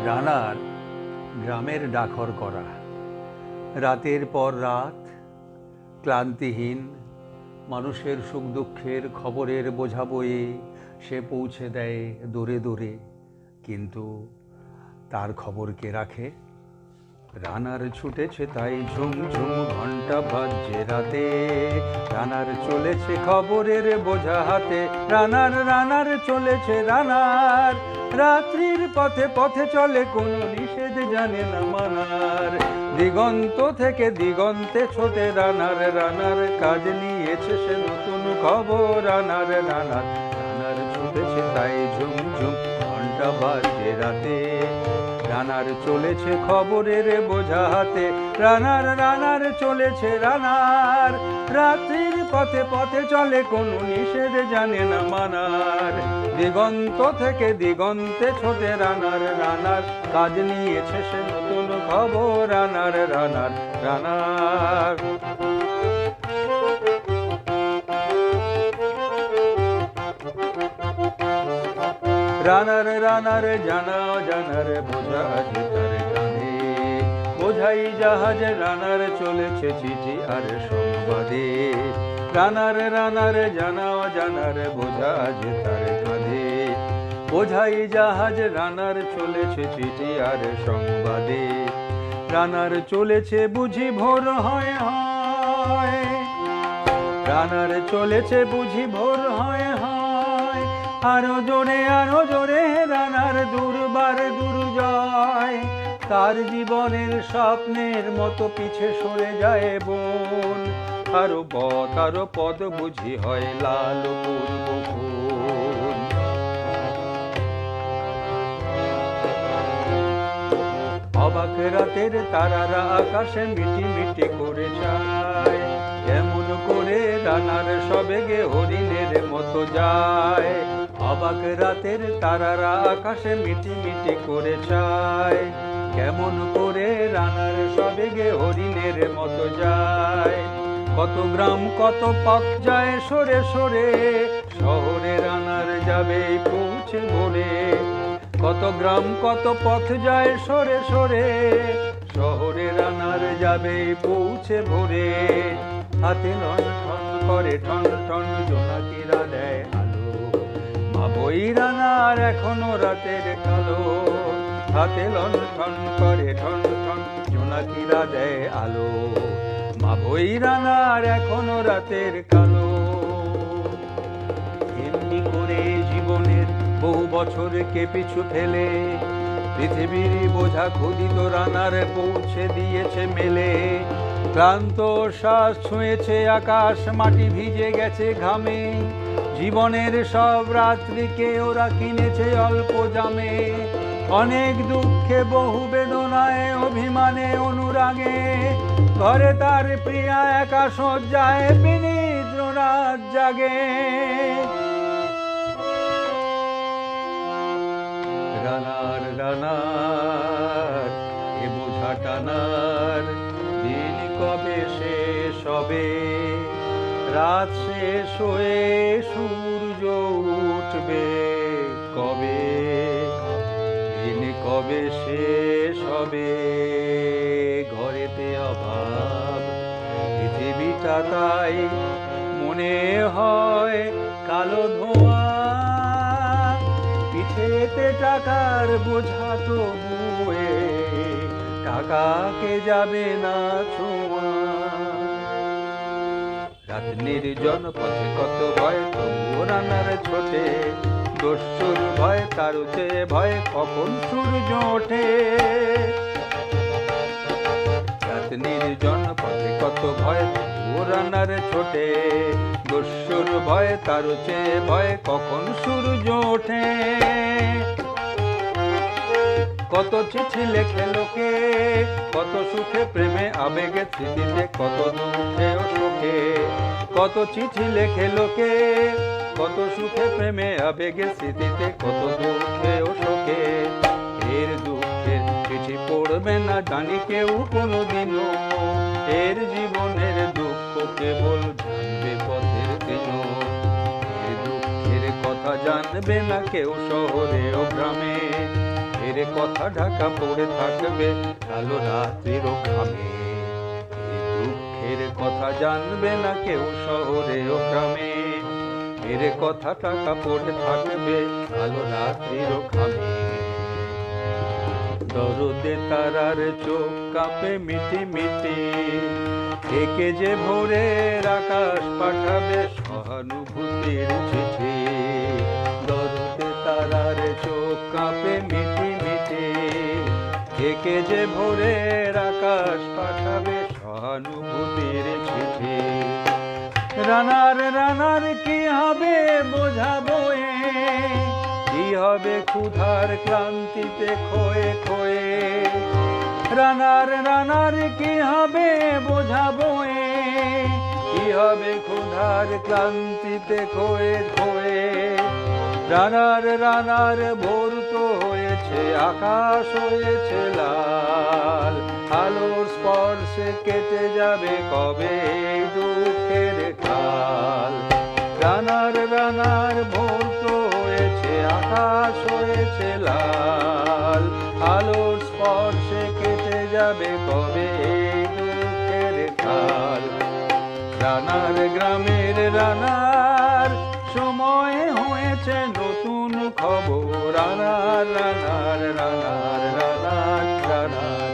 রানার গ্রামের ডাকর করা, রাতের পর রাত ক্লান্তিহীন মানুষের সুখ দুঃখের খবরের বোঝা বয়ে সে পৌঁছে দেয় দূরে দূরে, কিন্তু তার খবর কে রাখে? রানার ছুটেছে তাই ঝুমঝুম ঘন্টা বাজছে রাতে, রানার চলেছে খবরের বোঝা হাতে, রানার চলেছে রানার, রাত্রির পথে পথে চলে কোনো নিষেধ জানে না মানার, দিগন্ত থেকে দিগন্তে ছোটে রানার কাজ নিয়েছে সে নতুন খবর, রানার ছুটেছে তাই ঝুমঝুম ঘন্টা বাজছে রাতে, রানার চলেছে খবরের বোঝা হাতে, রানার চলেছে রানার, রাত্রির পথে পথে চলে কোনো নিষেধ জানে না মানার, দিগন্ত থেকে দিগন্তে ছোটে রানার কাজ নিয়েছে সে নতুন খবর, রানার রানার জানার বোঝা আছে তার কাঁধে, বোঝাই জাহাজ রানার চলেছে চিঠি আর সংবাদে, রানার জানার বোঝা আছে তার কাঁধে, বোঝাই জাহাজ রানার চলেছে চিঠি আর সংবাদে, রানার চলেছে বুঝি ভোর হয় হয়, রানার চলেছে বুঝি ভোর হয় হয়, আরো জোরে রানার দুর্বার দুর্জয়, তার জীবনের স্বপ্নের মতো পিছে সরে যায় বন, আরো পদ বুঝি হয় লাল পূর্ব ফুল, অবাক রাতের তারারা আকাশে মিটি মিটি করে যায়, এমন করে রানার সবেগে হরিণের মতো যায়, অবাক রাতের তারারা আকাশে মিটি মিটি করে যায়, কেমন করে রানার সবেগে হরিণের মতো যায়, কত গ্রাম কত পথ যায় সরে সরে, শহরে রানার যাবে পৌঁছে ভোরে, কত গ্রাম কত পথ যায় সরে সরে, শহরে রানার যাবে পৌঁছে ভোরে, হাতে লণ্ঠন করে ঠন ঠন জোনাকিরা দেয় আলো, ভাবই রানার এখনো রাতের কালো, হাতে লণ্ঠন করে ঠন ঠন জোনাকিরা দেয় আলো, ভাবই রানার এখনো রাতের কালো, এমনি করে জীবনের বহু বছরকে পিছু ফেলে, পৃথিবীর বোঝা ক্ষুদিত রানার পৌঁছে দিয়েছে মেলে, ক্লান্ত শ্বাস ছুঁয়েছে আকাশ, মাটি ভিজে গেছে ঘামে, জীবনের সব রাত্রিকে ওরা কিনেছে অল্প দামে, অনেক দুঃখে বহু বেদনায় অভিমানে অনুরাগে, ঘরে তার প্রিয়া একা শয্যায় বিনিদ্র রাত জাগে, রানার এ বোঝা টানার দিন কবে শেষ হবে, রাত শেষ হয়ে সূর্য উঠবে কবে, দিন কবে শেষ হবে, ঘরেতে অভাব পৃথিবীটা তাই মনে হয় কালো ধোঁয়া, পিঠেতে টাকার বোঝা তো বুয়ে, টাকাকে যাবে না ছোঁয়া, রাত নির্জন পথে কত ভয় তবুও রানার ছোটে, দস্যুর ভয় তার চেয়ে ভয় কখন সূর্য ওঠে, রাত নির্জন পথে কত ভয় তবুও রানার ছোটে, দস্যুর ভয় তার চেয়ে ভয় কখন সূর্য ওঠে, কত চিঠি লেখে লোকে, কত সুখে প্রেমে আবেগে স্মৃতিতে, কত দুঃখে ও সুখে, কত চিঠি লেখে লোকে, কত সুখে প্রেমে আবেগে স্মৃতিতে, কত দুঃখে ও সুখে, এর দুঃখের চিঠি পড়বে না জানি কেউ কোনোদিনও, এর জীবনের দুঃখকে জানবে না কেউ শহরে ও গ্রামে, এর কথা ঢাকা পড়ে থাকবে কালো রাত্রির ঘামে। এই দুঃখের কথা জানবে না কেউ শহরে ও গ্রামে, এর কথা ঢাকা পড়ে থাকবে কালো রাত্রির ঘামে। দরদে তারার চোখ কাঁপে মিটি মিটি, একে যে ভোরের আকাশ পাঠাবে সহানুভূতির চিঠি। দরদে তারার চোখ কাঁপে মিটি মিটি, একে যে ভোরের আকাশ পাঠাবে সহানুভূতির চিঠি। রানার রানার কি হবে বোঝাবো এ, কি হবে ক্ষুধার ক্লান্তিতে খোয়ে খোয়ে। রানার রানার কি হবে বোঝাবো এ, কি হবে ক্ষুধার ক্লান্তিতে খোয়ে খোয়ে। রানার রানার ভোর তো হয়েছে, আকাশ হয়েছে লাল, আলোর স্পর্শে কেটে যাবে কবে এই দুঃখের কাল। রানার রানার ভোর তো হয়েছে, আকাশ হয়েছে লাল, আলোর স্পর্শে কেটে যাবে কবে এই দুঃখের কাল। রানার গ্রামের রানার সময় হয়েছে নতুন খবর। রানার রানার রানার রানার রানার